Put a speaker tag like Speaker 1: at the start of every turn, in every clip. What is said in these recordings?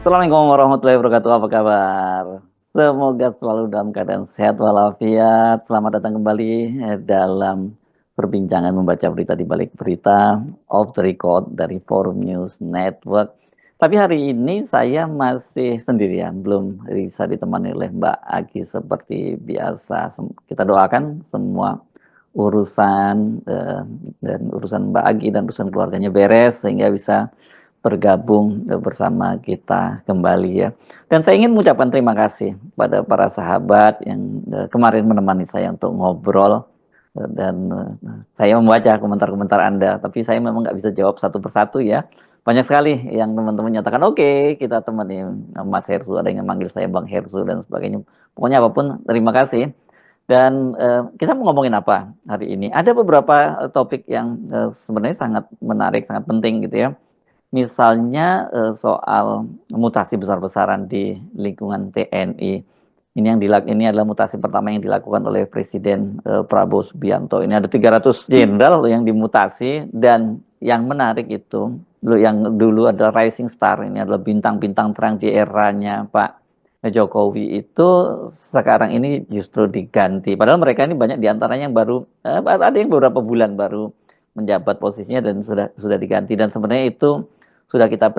Speaker 1: Assalamualaikum warahmatullahi wabarakatuh, apa kabar? Semoga selalu dalam keadaan sehat walafiat. Selamat datang kembali dalam perbincangan membaca berita di balik berita off the record dari Forum News Network. Tapi hari ini saya masih sendirian, belum bisa ditemani oleh Mbak Agi seperti biasa. Kita doakan semua urusan dan urusan Mbak Agi dan urusan keluarganya beres sehingga bisa bergabung bersama kita kembali ya. Dan saya ingin mengucapkan terima kasih pada para sahabat yang kemarin menemani saya untuk ngobrol dan saya membaca komentar-komentar Anda, tapi saya memang nggak bisa jawab satu persatu ya. Banyak sekali yang teman-teman nyatakan, oke, kita temani Mas Hersu, ada yang manggil saya Bang Hersu dan sebagainya. Pokoknya apapun, terima kasih. Dan kita mau ngomongin apa hari ini? Ada beberapa topik yang sebenarnya sangat menarik, sangat penting gitu ya. Misalnya, soal mutasi besar-besaran di lingkungan TNI. Ini adalah mutasi pertama yang dilakukan oleh Presiden, Prabowo Subianto. Ini ada 300 jenderal yang dimutasi dan yang menarik itu, yang dulu adalah rising star, ini adalah bintang-bintang terang di eranya Pak Jokowi itu sekarang ini justru diganti. Padahal mereka ini banyak di antaranya yang baru, ada yang beberapa bulan baru menjabat posisinya dan sudah diganti dan sebenarnya itu sudah kita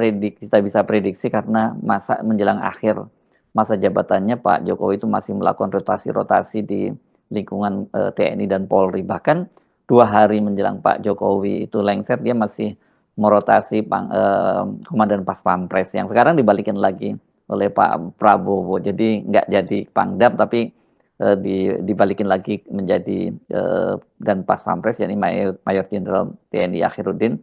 Speaker 1: bisa prediksi karena masa menjelang akhir masa jabatannya Pak Jokowi itu masih melakukan rotasi-rotasi di lingkungan TNI dan Polri. Bahkan 2 hari menjelang Pak Jokowi itu lengser, dia masih merotasi Komandan Pas Pampres yang sekarang dibalikin lagi oleh Pak Prabowo. Jadi nggak jadi Pangdam tapi dibalikin lagi menjadi dan Pas Pampres, yakni Mayor Jenderal TNI Akhiruddin.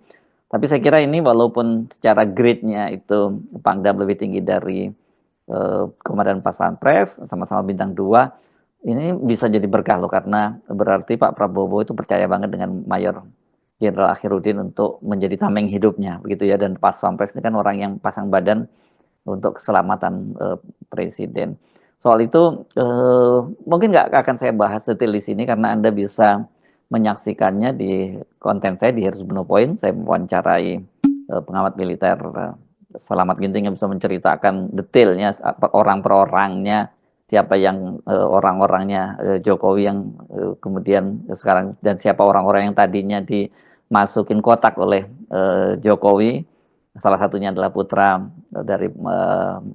Speaker 1: Tapi saya kira ini walaupun secara grade-nya itu Pangdam lebih tinggi dari Komandan Pas Pampres, sama-sama bintang 2, ini bisa jadi berkah loh karena berarti Pak Prabowo itu percaya banget dengan Mayor Jenderal Akhiruddin untuk menjadi tameng hidupnya begitu ya, dan Pas Pampres ini kan orang yang pasang badan untuk keselamatan presiden. Soal itu mungkin nggak akan saya bahas detail di sini karena Anda bisa menyaksikannya di konten saya di Heru Beno Point. Saya mewawancarai pengamat militer Selamat Ginting yang bisa menceritakan detailnya orang per orangnya, siapa yang orang-orangnya Jokowi yang kemudian sekarang, dan siapa orang-orang yang tadinya dimasukin kotak oleh Jokowi. Salah satunya adalah putra dari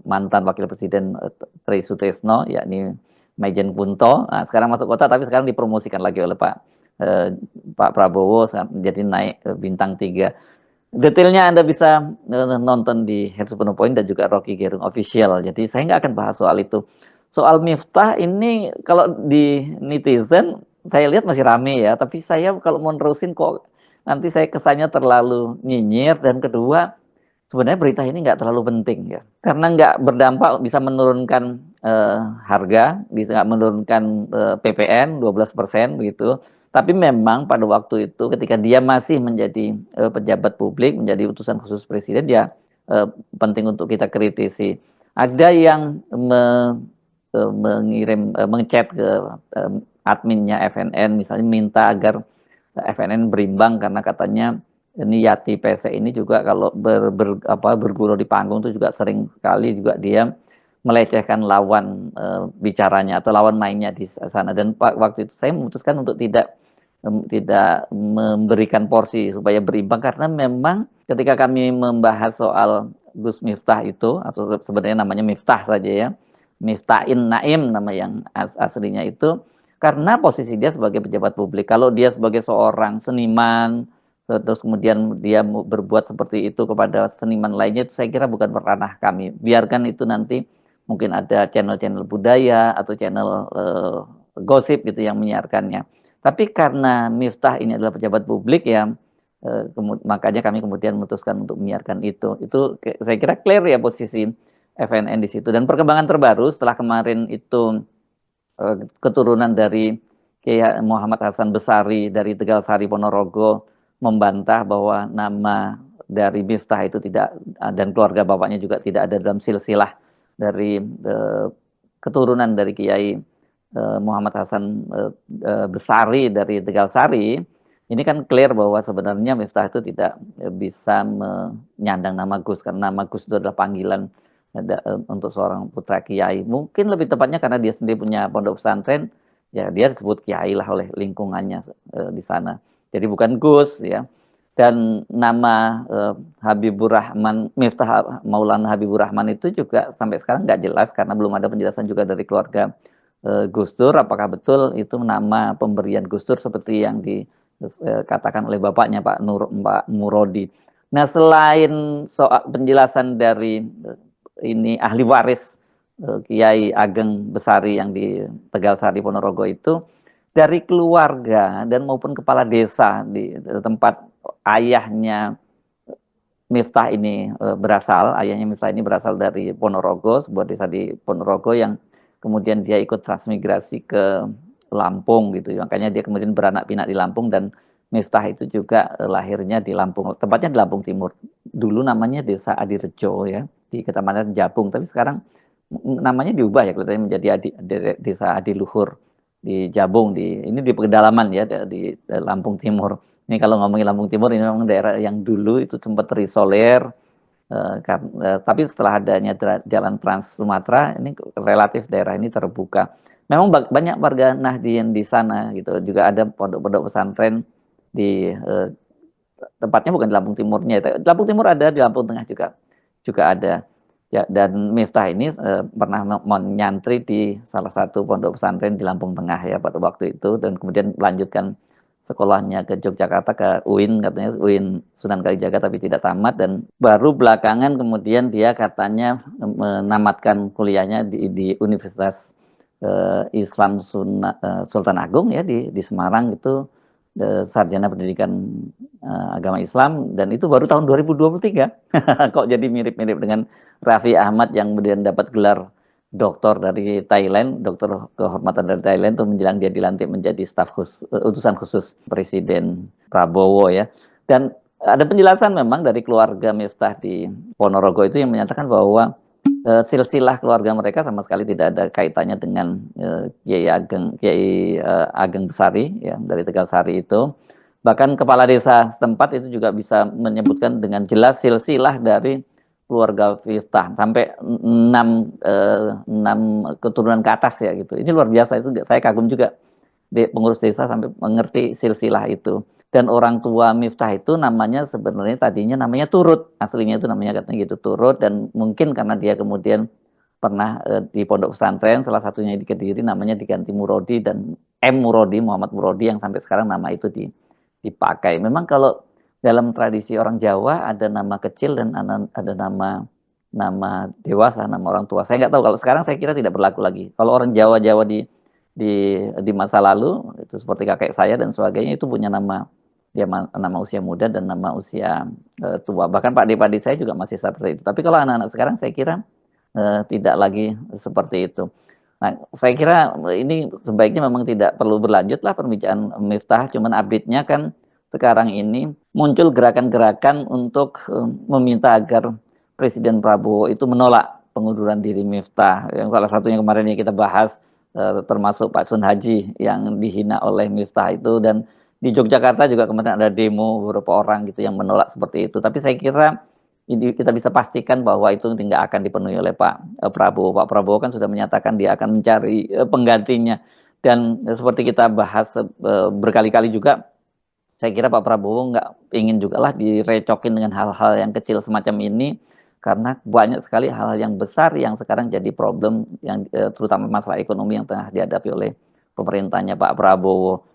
Speaker 1: mantan Wakil Presiden Tri Sutrisno, yakni Maijen Punto. Nah, sekarang masuk kota, tapi sekarang dipromosikan lagi oleh Pak Prabowo, menjadi naik bintang 3. Detailnya Anda bisa nonton di Heru Beno Point dan juga Rocky Gerung Official. Jadi saya nggak akan bahas soal itu. Soal Miftah ini kalau di netizen saya lihat masih rame ya, tapi saya kalau mau nerusin kok nanti saya kesannya terlalu nyinyir, dan kedua sebenarnya berita ini nggak terlalu penting ya, karena nggak berdampak, bisa menurunkan harga, bisa nggak menurunkan PPN 12% begitu. Tapi memang pada waktu itu ketika dia masih menjadi pejabat publik, menjadi utusan khusus presiden, ya penting untuk kita kritisi. Ada yang mengechat ke adminnya FNN misalnya, minta agar FNN berimbang karena katanya ini Yati PC ini juga kalau bergurau di panggung itu juga sering kali juga dia melecehkan lawan bicaranya atau lawan mainnya di sana, dan waktu itu saya memutuskan untuk tidak memberikan porsi supaya berimbang karena memang ketika kami membahas soal Gus Miftah itu, atau sebenarnya namanya Miftah saja ya, Miftahin Naim nama yang aslinya itu, karena posisi dia sebagai pejabat publik. Kalau dia sebagai seorang seniman terus kemudian dia berbuat seperti itu kepada seniman lainnya, itu saya kira bukan ranah kami. Biarkan itu nanti mungkin ada channel-channel budaya atau channel gosip gitu yang menyiarkannya. Tapi karena Miftah ini adalah pejabat publik ya, makanya kami kemudian memutuskan untuk menyiarkan itu. Itu saya kira clear ya posisi FNN di situ. Dan perkembangan terbaru setelah kemarin itu keturunan dari Kiai Muhammad Hasan Besari dari Tegal Sari Ponorogo membantah bahwa nama dari Miftah itu tidak, dan keluarga bapaknya juga tidak ada dalam silsilah dari keturunan dari Kiai Muhammad Hasan Besari dari Tegal Sari. Ini kan clear bahwa sebenarnya Miftah itu tidak bisa menyandang nama Gus, karena nama Gus itu adalah panggilan untuk seorang putra kiai. Mungkin lebih tepatnya karena dia sendiri punya pondok pesantren, ya dia disebut kiai lah oleh lingkungannya di sana. Jadi bukan Gus ya. Dan nama Habibur Rahman, Miftah Maulana Habibur Rahman itu juga sampai sekarang nggak jelas karena belum ada penjelasan juga dari keluarga Gus Dur, apakah betul itu nama pemberian Gus Dur seperti yang dikatakan oleh bapaknya Pak Murodi. Nah, selain soal penjelasan dari ini ahli waris Kiai Ageng Besari yang di Tegalsari Ponorogo itu, dari keluarga dan maupun kepala desa di tempat ayahnya Miftah ini ayahnya Miftah ini berasal dari Ponorogo, sebuah desa di Ponorogo yang kemudian dia ikut transmigrasi ke Lampung gitu. Makanya dia kemudian beranak pinak di Lampung dan Miftah itu juga lahirnya di Lampung, tepatnya di Lampung Timur. Dulu namanya Desa Adirejo ya, di Kecamatan Jabung, tapi sekarang namanya diubah ya kelihatannya menjadi Desa Adiluhur di Jabung ini di pedalaman ya di Lampung Timur. Ini kalau ngomongin Lampung Timur ini memang daerah yang dulu itu sempat terisolir, tapi setelah adanya jalan Trans Sumatera ini relatif daerah ini terbuka. Memang banyak warga Nahdien di sana gitu. Juga ada pondok-pondok pesantren di tempatnya bukan di Lampung Timurnya. Di Lampung Timur ada, di Lampung Tengah juga ada. Ya, dan Miftah ini pernah menyantri di salah satu pondok pesantren di Lampung Tengah ya pada waktu itu dan kemudian melanjutkan sekolahnya ke Yogyakarta ke UIN katanya UIN Sunan Kalijaga tapi tidak tamat dan baru belakangan kemudian dia katanya menamatkan kuliahnya di Universitas Islam Sultan Agung ya di Semarang itu sarjana pendidikan agama Islam dan itu baru tahun 2023. Kok jadi mirip-mirip dengan Raffi Ahmad yang kemudian dapat gelar doktor dari Thailand, doktor kehormatan dari Thailand itu menjelang dia dilantik menjadi utusan khusus Presiden Prabowo ya. Dan ada penjelasan memang dari keluarga Miftah di Ponorogo itu yang menyatakan bahwa silsilah keluarga mereka sama sekali tidak ada kaitannya dengan Kiai Ageng Besari ya dari Tegalsari itu. Bahkan kepala desa setempat itu juga bisa menyebutkan dengan jelas silsilah dari keluarga Miftah sampai 6 keturunan ke atas ya gitu. Ini luar biasa itu saya kagum juga di pengurus desa sampai mengerti silsilah itu. Dan orang tua Miftah itu namanya sebenarnya tadinya namanya Turut. Aslinya itu namanya katanya gitu Turut dan mungkin karena dia kemudian pernah di pondok pesantren salah satunya di Kediri namanya diganti Murodi dan Murodi Muhammad Murodi yang sampai sekarang nama itu dipakai. Memang kalau dalam tradisi orang Jawa ada nama kecil dan ada nama dewasa, nama orang tua. Saya nggak tahu kalau sekarang saya kira tidak berlaku lagi. Kalau orang Jawa di masa lalu itu seperti kakek saya dan sebagainya itu punya nama usia muda dan nama usia tua. Bahkan Pak saya juga masih seperti itu. Tapi kalau anak-anak sekarang saya kira tidak lagi seperti itu. Nah, saya kira ini sebaiknya memang tidak perlu berlanjut lah perbincangan Miftah. Cuman update-nya kan sekarang ini muncul gerakan-gerakan untuk meminta agar Presiden Prabowo itu menolak pengunduran diri Miftah. Yang salah satunya kemarin yang kita bahas termasuk Pak Sun Haji yang dihina oleh Miftah itu dan di Yogyakarta juga kemarin ada demo beberapa orang gitu yang menolak seperti itu. Tapi saya kira ini kita bisa pastikan bahwa itu tidak akan dipenuhi oleh Pak Prabowo. Pak Prabowo kan sudah menyatakan dia akan mencari penggantinya. Dan seperti kita bahas berkali-kali juga, saya kira Pak Prabowo nggak ingin juga lah direcokin dengan hal-hal yang kecil semacam ini. Karena banyak sekali hal-hal yang besar yang sekarang jadi problem, yang terutama masalah ekonomi yang tengah dihadapi oleh pemerintahnya Pak Prabowo.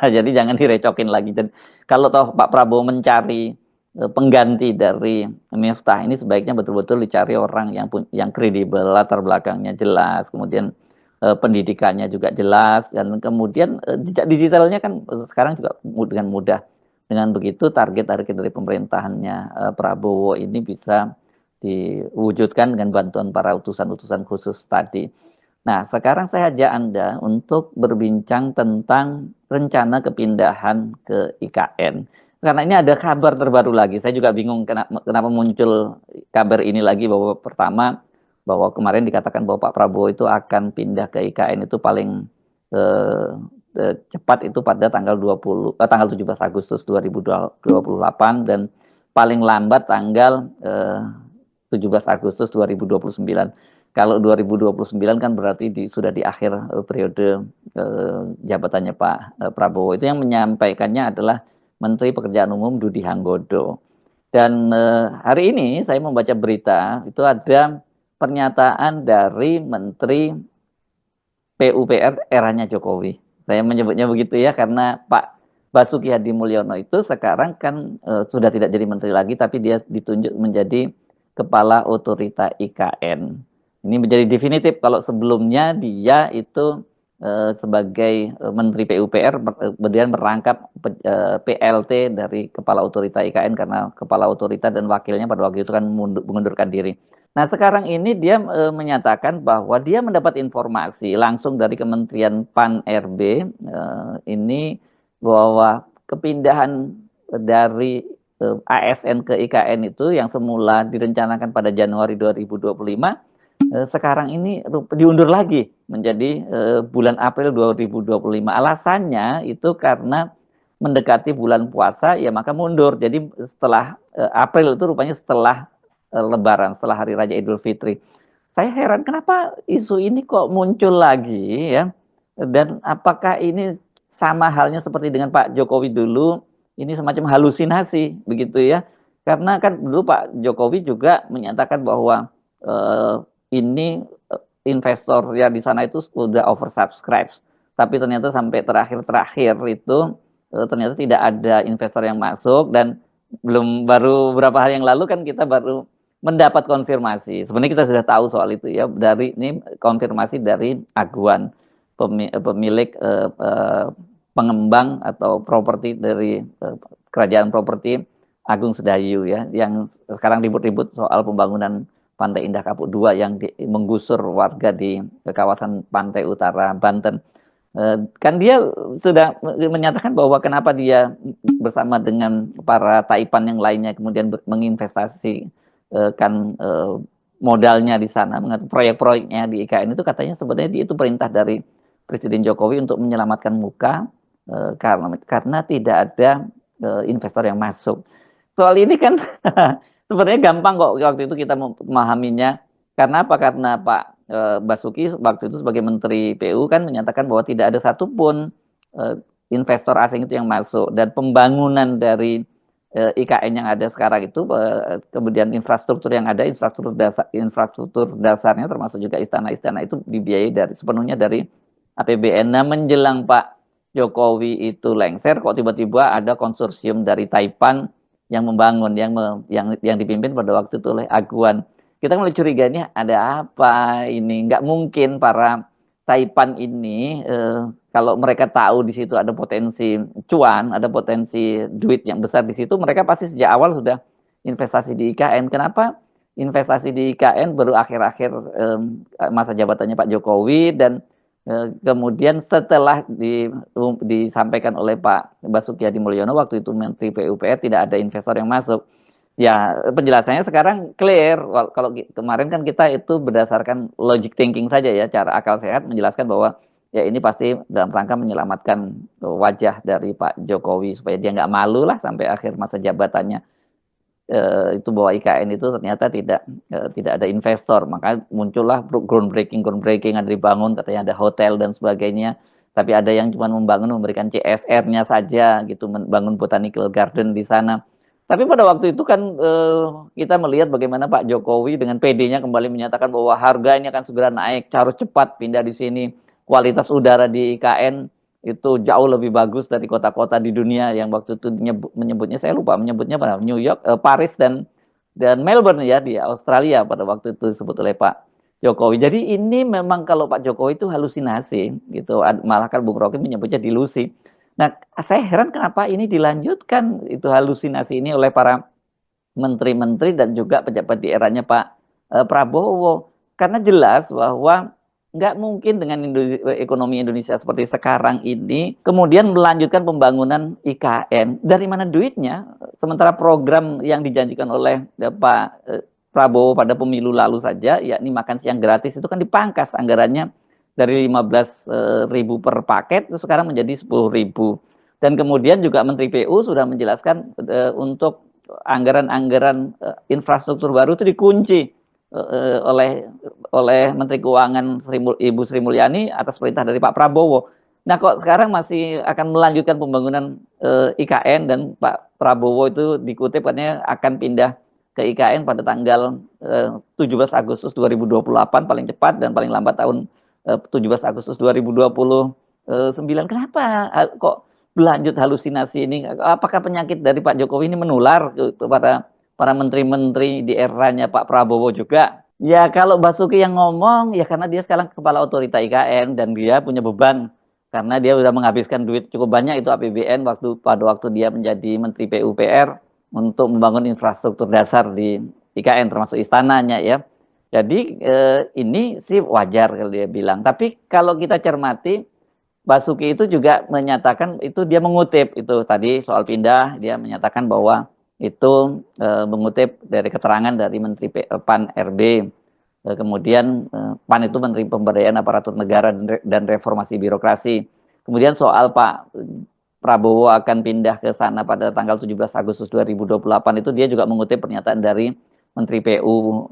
Speaker 1: Jadi jangan direcokin lagi. Dan kalau toh Pak Prabowo mencari pengganti dari Miftah ini sebaiknya betul-betul dicari orang yang kredibel, latar belakangnya jelas, kemudian pendidikannya juga jelas dan kemudian jejak digitalnya kan sekarang juga dengan mudah. Dengan begitu target-target dari pemerintahannya Prabowo ini bisa diwujudkan dengan bantuan para utusan-utusan khusus tadi. Nah, sekarang saya ajak Anda untuk berbincang tentang rencana kepindahan ke IKN. Karena ini ada kabar terbaru lagi. Saya juga bingung kenapa muncul kabar ini lagi bahwa pertama bahwa kemarin dikatakan bahwa Pak Prabowo itu akan pindah ke IKN itu paling cepat itu pada tanggal 17 Agustus 2028 dan paling lambat tanggal 17 Agustus 2029. Kalau 2029 kan berarti sudah di akhir periode jabatannya Pak Prabowo. Itu yang menyampaikannya adalah Menteri Pekerjaan Umum Budi Hanggodo. Dan hari ini saya membaca berita, itu ada pernyataan dari Menteri PUPR eranya Jokowi. Saya menyebutnya begitu ya, karena Pak Basuki Hadi Mulyono itu sekarang kan sudah tidak jadi menteri lagi, tapi dia ditunjuk menjadi Kepala Otorita IKN. Ini menjadi definitif. Kalau sebelumnya dia itu sebagai Menteri PUPR, kemudian merangkap PLT dari Kepala Otorita IKN, karena Kepala Otorita dan wakilnya pada waktu itu kan mengundurkan diri. Nah, sekarang ini dia menyatakan bahwa dia mendapat informasi langsung dari Kementerian PAN-RB ini bahwa kepindahan dari ASN ke IKN itu yang semula direncanakan pada Januari 2025 sekarang ini diundur lagi menjadi bulan April 2025. Alasannya itu karena mendekati bulan puasa, ya maka mundur. Jadi setelah April itu rupanya setelah Lebaran, setelah Hari Raya Idul Fitri. Saya heran kenapa isu ini kok muncul lagi ya. Dan apakah ini sama halnya seperti dengan Pak Jokowi dulu, ini semacam halusinasi begitu ya. Karena kan dulu Pak Jokowi juga menyatakan bahwa ini investor ya di sana itu sudah oversubscribed. Tapi ternyata sampai terakhir itu ternyata tidak ada investor yang masuk, dan baru beberapa hari yang lalu kan kita baru mendapat konfirmasi. Sebenarnya kita sudah tahu soal itu ya, dari ini konfirmasi dari Aguan, pemilik pengembang atau properti dari kerajaan properti Agung Sedayu ya, yang sekarang ribut-ribut soal pembangunan Pantai Indah Kapuk 2 yang menggusur warga di kawasan pantai utara Banten. Kan dia sudah menyatakan bahwa kenapa dia bersama dengan para Taipan yang lainnya kemudian menginvestasi kan modalnya di sana, proyek-proyeknya di IKN itu katanya sebenarnya itu perintah dari Presiden Jokowi untuk menyelamatkan muka karena tidak ada investor yang masuk. Soal ini kan sebenarnya gampang kok waktu itu kita memahaminya. Karena apa? Karena Pak Basuki waktu itu sebagai Menteri PU kan menyatakan bahwa tidak ada satupun investor asing itu yang masuk, dan pembangunan dari IKN yang ada sekarang itu kemudian infrastruktur yang ada, infrastruktur dasarnya termasuk juga istana-istana itu dibiayai sepenuhnya dari APBN. Nah, menjelang Pak Jokowi itu lengser, kok tiba-tiba ada konsorsium dari Taipan yang membangun, yang dipimpin pada waktu itu oleh Aguan. Kita mulai curiga, ini ada apa ini? Nggak mungkin para Taipan ini kalau mereka tahu di situ ada potensi cuan, ada potensi duit yang besar di situ, mereka pasti sejak awal sudah investasi di IKN. Kenapa investasi di IKN baru akhir-akhir masa jabatannya Pak Jokowi, dan kemudian setelah disampaikan oleh Pak Basuki Hadi Mulyono waktu itu Menteri PUPR tidak ada investor yang masuk. Ya, penjelasannya sekarang clear. Kalau kemarin kan kita itu berdasarkan logic thinking saja ya, cara akal sehat menjelaskan bahwa ya ini pasti dalam rangka menyelamatkan wajah dari Pak Jokowi supaya dia nggak malu lah sampai akhir masa jabatannya. Itu bahwa IKN itu ternyata tidak ada investor, maka muncullah groundbreaking ada dibangun, katanya ada hotel dan sebagainya, tapi ada yang cuma memberikan CSR-nya saja gitu, membangun botanical garden di sana. Tapi pada waktu itu kan kita melihat bagaimana Pak Jokowi dengan PD-nya kembali menyatakan bahwa harganya akan segera naik, harus cepat pindah di sini, kualitas udara di IKN itu jauh lebih bagus dari kota-kota di dunia yang waktu itu menyebutnya, saya lupa menyebutnya apa, New York, Paris dan Melbourne ya di Australia pada waktu itu disebut oleh Pak Jokowi. Jadi ini memang kalau Pak Jokowi itu halusinasi gitu, malah kan Bung Rocky menyebutnya dilusi. Nah, saya heran kenapa ini dilanjutkan itu halusinasi ini oleh para menteri-menteri dan juga pejabat di eranya Pak Prabowo, karena jelas bahwa nggak mungkin dengan ekonomi Indonesia seperti sekarang ini kemudian melanjutkan pembangunan IKN. Dari mana duitnya? Sementara program yang dijanjikan oleh Pak Prabowo pada pemilu lalu saja, yakni makan siang gratis, itu kan dipangkas anggarannya dari 15.000 per paket itu sekarang menjadi 10.000. Dan kemudian juga Menteri PU sudah menjelaskan untuk anggaran-anggaran infrastruktur baru itu dikunci oleh Menteri Keuangan Ibu Sri Mulyani atas perintah dari Pak Prabowo. Nah, kok sekarang masih akan melanjutkan pembangunan IKN, dan Pak Prabowo itu dikutip katanya akan pindah ke IKN pada tanggal 17 Agustus 2028 paling cepat, dan paling lambat tahun 17 Agustus 2029. Kenapa kok berlanjut halusinasi ini? Apakah penyakit dari Pak Jokowi ini menular kepada para menteri-menteri di eranya Pak Prabowo juga? Ya, kalau Basuki yang ngomong, ya karena dia sekarang kepala otorita IKN dan dia punya beban karena dia sudah menghabiskan duit cukup banyak itu APBN pada waktu dia menjadi Menteri PUPR untuk membangun infrastruktur dasar di IKN termasuk istananya ya. Jadi ini sih wajar kalau dia bilang. Tapi kalau kita cermati, Basuki itu juga menyatakan, itu dia mengutip itu tadi soal pindah, dia menyatakan bahwa itu mengutip dari keterangan dari Menteri PAN RB. Kemudian PAN itu Menteri Pemberdayaan Aparatur Negara dan Reformasi Birokrasi. Kemudian soal Pak Prabowo akan pindah ke sana pada tanggal 17 Agustus 2028 itu dia juga mengutip pernyataan dari Menteri PU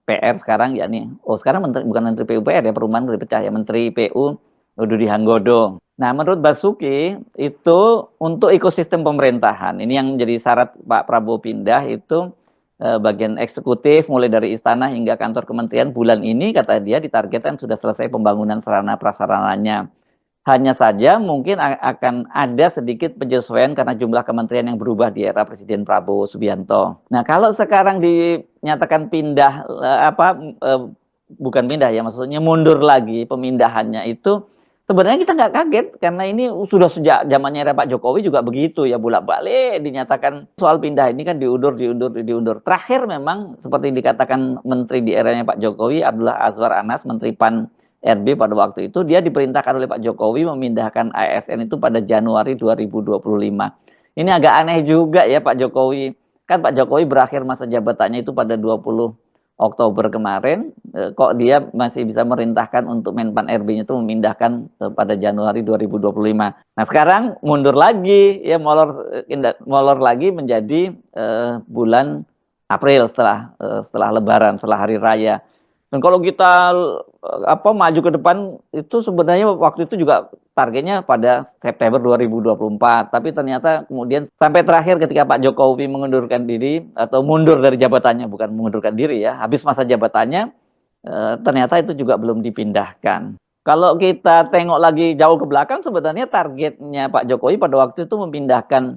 Speaker 1: PR sekarang, yakni sekarang bukan Menteri PUPR ya, perumahan dipecah ya, Menteri PU Budi Hanggodo. Nah, menurut Basuki itu untuk ekosistem pemerintahan ini yang menjadi syarat Pak Prabowo pindah itu bagian eksekutif mulai dari istana hingga kantor kementerian bulan ini kata dia ditargetkan sudah selesai pembangunan sarana prasarananya. Hanya saja mungkin akan ada sedikit penyesuaian karena jumlah kementerian yang berubah di era Presiden Prabowo Subianto. Nah, kalau sekarang dinyatakan pindah bukan pindah ya, maksudnya mundur lagi pemindahannya itu, sebenarnya kita nggak kaget karena ini sudah sejak zamannya era Pak Jokowi juga begitu ya, bolak-balik dinyatakan soal pindah ini kan diundur. Terakhir memang seperti dikatakan menteri di eranya Pak Jokowi, Abdullah Azwar Anas, Menteri PAN RB pada waktu itu, dia diperintahkan oleh Pak Jokowi memindahkan ASN itu pada Januari 2025. Ini agak aneh juga ya Pak Jokowi. Kan Pak Jokowi berakhir masa jabatannya itu pada 20 Oktober kemarin, kok dia masih bisa merintahkan untuk Menpan RB-nya itu memindahkan pada Januari 2025. Nah, sekarang mundur lagi ya, molor lagi menjadi bulan April setelah Lebaran, setelah Hari Raya. Dan kalau kita maju ke depan itu sebenarnya waktu itu juga targetnya pada September 2024. Tapi ternyata kemudian sampai terakhir ketika Pak Jokowi mengundurkan diri atau mundur dari jabatannya, bukan mengundurkan diri ya, habis masa jabatannya, ternyata itu juga belum dipindahkan. Kalau kita tengok lagi jauh ke belakang, sebenarnya targetnya Pak Jokowi pada waktu itu memindahkan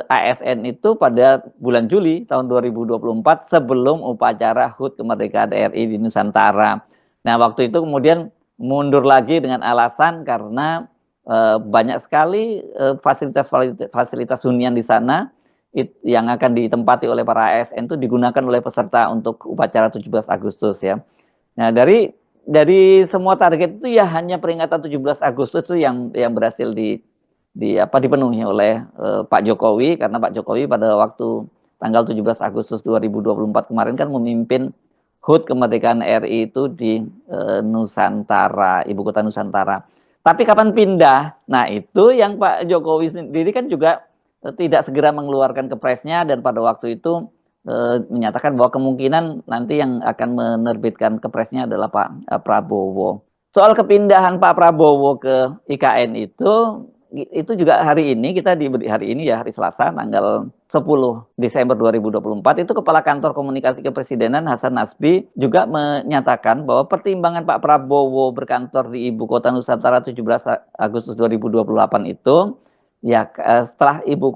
Speaker 1: ASN itu pada bulan Juli tahun 2024 sebelum upacara HUT kemerdekaan RI di Nusantara. Nah, waktu itu kemudian mundur lagi dengan alasan karena banyak sekali fasilitas hunian di sana yang akan ditempati oleh para ASN itu digunakan oleh peserta untuk upacara 17 Agustus ya. Nah, dari semua target itu ya hanya peringatan 17 Agustus itu yang berhasil dipenuhi oleh Pak Jokowi, karena Pak Jokowi pada waktu tanggal 17 Agustus 2024 kemarin kan memimpin HUT kemerdekaan RI itu di Nusantara, ibu kota Nusantara. Tapi kapan pindah? Nah, itu yang Pak Jokowi sendiri kan juga tidak segera mengeluarkan kepresnya, dan pada waktu itu menyatakan bahwa kemungkinan nanti yang akan menerbitkan kepresnya adalah Pak Prabowo. Soal kepindahan Pak Prabowo ke IKN itu juga hari ini hari Selasa tanggal 10 Desember 2024 itu Kepala Kantor Komunikasi Kepresidenan Hasan Nasbi juga menyatakan bahwa pertimbangan Pak Prabowo berkantor di Ibu Kota Nusantara 17 Agustus 2028 itu ya setelah ibu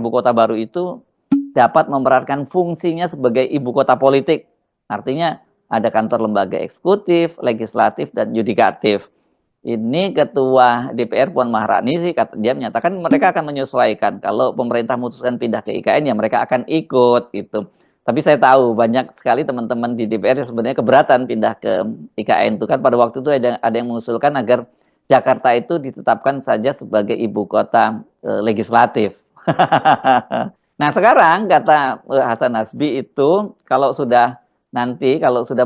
Speaker 1: kota baru itu dapat memerankan fungsinya sebagai ibu kota politik. Artinya ada kantor lembaga eksekutif, legislatif, dan yudikatif. Ini Ketua DPR Puan Maharani sih, dia menyatakan mereka akan menyesuaikan. Kalau pemerintah memutuskan pindah ke IKN ya mereka akan ikut gitu. Tapi saya tahu banyak sekali teman-teman di DPR yang sebenarnya keberatan pindah ke IKN itu kan pada waktu itu ada yang mengusulkan agar Jakarta itu ditetapkan saja sebagai ibu kota legislatif. Nah, sekarang kata Hasan Nasbi itu kalau sudah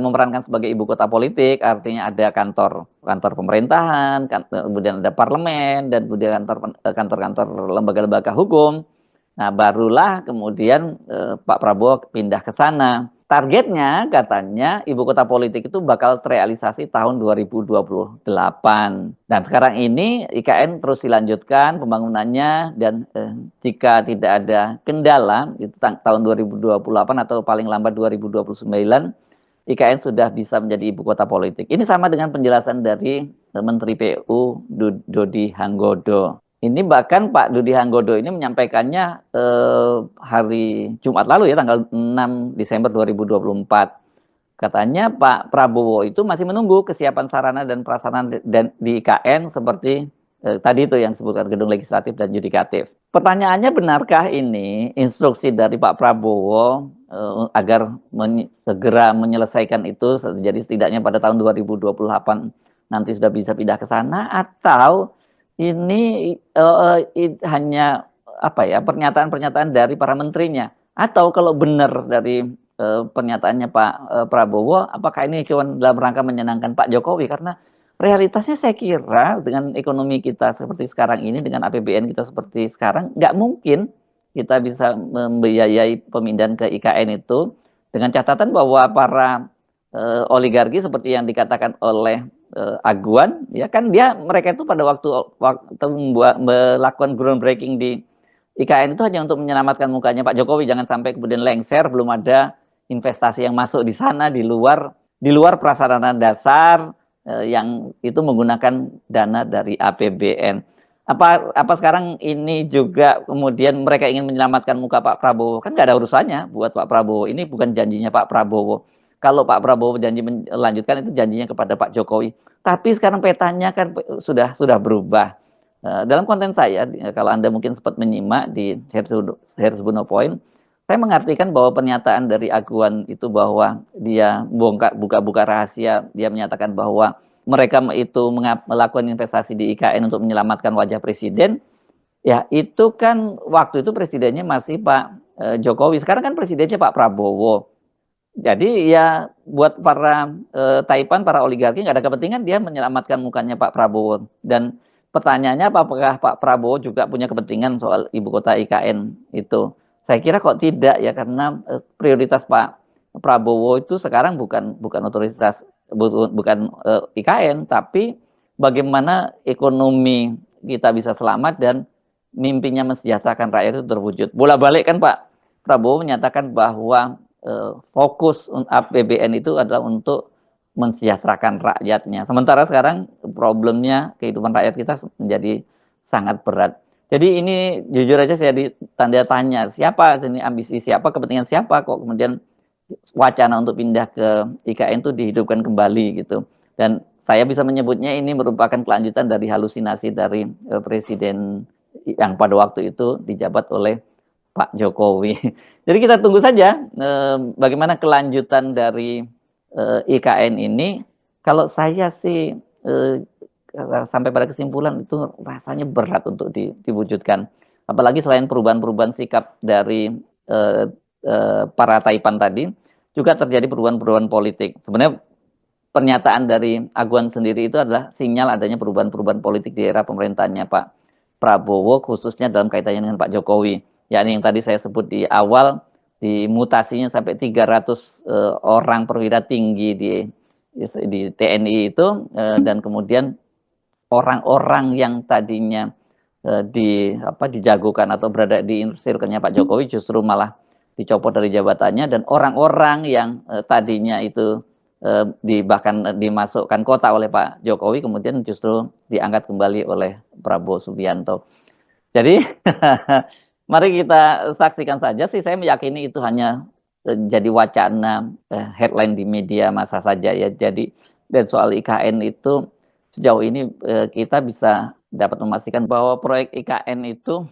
Speaker 1: memerankan sebagai ibu kota politik, artinya ada kantor pemerintahan, kemudian ada parlemen, dan kemudian kantor-kantor lembaga-lembaga hukum. Nah, barulah kemudian Pak Prabowo pindah ke sana. Targetnya katanya ibu kota politik itu bakal terrealisasi tahun 2028. Dan sekarang ini IKN terus dilanjutkan pembangunannya dan jika tidak ada kendala itu tahun 2028 atau paling lambat 2029 IKN sudah bisa menjadi ibu kota politik. Ini sama dengan penjelasan dari Menteri PU Dodi Hanggodo. Ini bahkan Pak Dodi Hanggodo ini menyampaikannya hari Jumat lalu ya tanggal 6 Desember 2024. Katanya Pak Prabowo itu masih menunggu kesiapan sarana dan prasarana dan di IKN seperti tadi itu yang disebutkan gedung legislatif dan yudikatif. Pertanyaannya benarkah ini instruksi dari Pak Prabowo agar segera menyelesaikan itu jadi setidaknya pada tahun 2028 nanti sudah bisa pindah ke sana atau ini hanya apa ya pernyataan-pernyataan dari para menterinya atau kalau benar dari pernyataannya Pak Prabowo apakah ini cuma dalam rangka menyenangkan Pak Jokowi karena realitasnya saya kira dengan ekonomi kita seperti sekarang ini dengan APBN kita seperti sekarang nggak mungkin kita bisa membiayai pemindahan ke IKN itu dengan catatan bahwa para oligarki seperti yang dikatakan oleh Aguan ya kan mereka itu pada waktu melakukan groundbreaking di IKN itu hanya untuk menyelamatkan mukanya Pak Jokowi jangan sampai kemudian lengser belum ada investasi yang masuk di sana di luar prasarana dasar yang itu menggunakan dana dari APBN. Apa sekarang ini juga kemudian mereka ingin menyelamatkan muka Pak Prabowo? Kan nggak ada urusannya buat Pak Prabowo. Ini bukan janjinya Pak Prabowo. Kalau Pak Prabowo janji melanjutkan itu janjinya kepada Pak Jokowi. Tapi sekarang petanya kan sudah berubah. Dalam konten saya, kalau Anda mungkin sempat menyimak di Hersbuno Point, saya mengartikan bahwa pernyataan dari Aguan itu bahwa dia buka-buka rahasia, dia menyatakan bahwa mereka itu melakukan investasi di IKN untuk menyelamatkan wajah presiden, ya itu kan waktu itu presidennya masih Pak Jokowi, sekarang kan presidennya Pak Prabowo. Jadi ya buat para Taipan, para oligarki nggak ada kepentingan dia menyelamatkan mukanya Pak Prabowo. Dan pertanyaannya apakah Pak Prabowo juga punya kepentingan soal ibu kota IKN itu? Saya kira kok tidak ya karena prioritas Pak Prabowo itu sekarang bukan otoritas bukan IKN tapi bagaimana ekonomi kita bisa selamat dan mimpinya mensejahterakan rakyat itu terwujud. Bola-balik kan Pak Prabowo menyatakan bahwa fokus APBN itu adalah untuk mensejahterakan rakyatnya. Sementara sekarang problemnya kehidupan rakyat kita menjadi sangat berat. Jadi ini jujur aja saya ditanda tanya, siapa ini ambisi siapa, kepentingan siapa kok kemudian wacana untuk pindah ke IKN itu dihidupkan kembali gitu. Dan saya bisa menyebutnya ini merupakan kelanjutan dari halusinasi dari presiden yang pada waktu itu dijabat oleh Pak Jokowi. Jadi kita tunggu saja bagaimana kelanjutan dari IKN ini. Kalau saya sih sampai pada kesimpulan itu rasanya berat untuk diwujudkan. Apalagi selain perubahan-perubahan sikap dari para Taipan tadi, juga terjadi perubahan-perubahan politik. Sebenarnya pernyataan dari Aguan sendiri itu adalah sinyal adanya perubahan-perubahan politik di era pemerintahannya Pak Prabowo, khususnya dalam kaitannya dengan Pak Jokowi. Yakni yang tadi saya sebut di awal, di mutasinya sampai 300 orang perwira tinggi di TNI itu, dan kemudian orang-orang yang tadinya dijagokan atau berada di circle-nya Pak Jokowi justru malah dicopot dari jabatannya, dan orang-orang yang tadinya itu bahkan dimasukkan kota oleh Pak Jokowi kemudian justru diangkat kembali oleh Prabowo Subianto. Jadi mari kita saksikan saja sih, saya meyakini itu hanya jadi wacana headline di media massa saja ya. Jadi dan soal IKN itu sejauh ini kita bisa dapat memastikan bahwa proyek IKN itu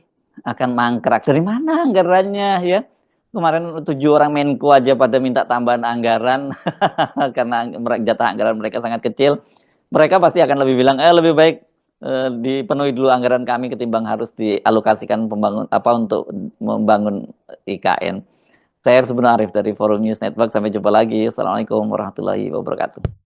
Speaker 1: akan mangkrak. Dari mana anggarannya ya? Kemarin 7 orang Menko aja pada minta tambahan anggaran karena jatah anggaran mereka sangat kecil. Mereka pasti akan lebih bilang, lebih baik dipenuhi dulu anggaran kami ketimbang harus dialokasikan untuk membangun IKN. Saya Arif dari Forum News Network. Sampai jumpa lagi. Assalamualaikum warahmatullahi wabarakatuh.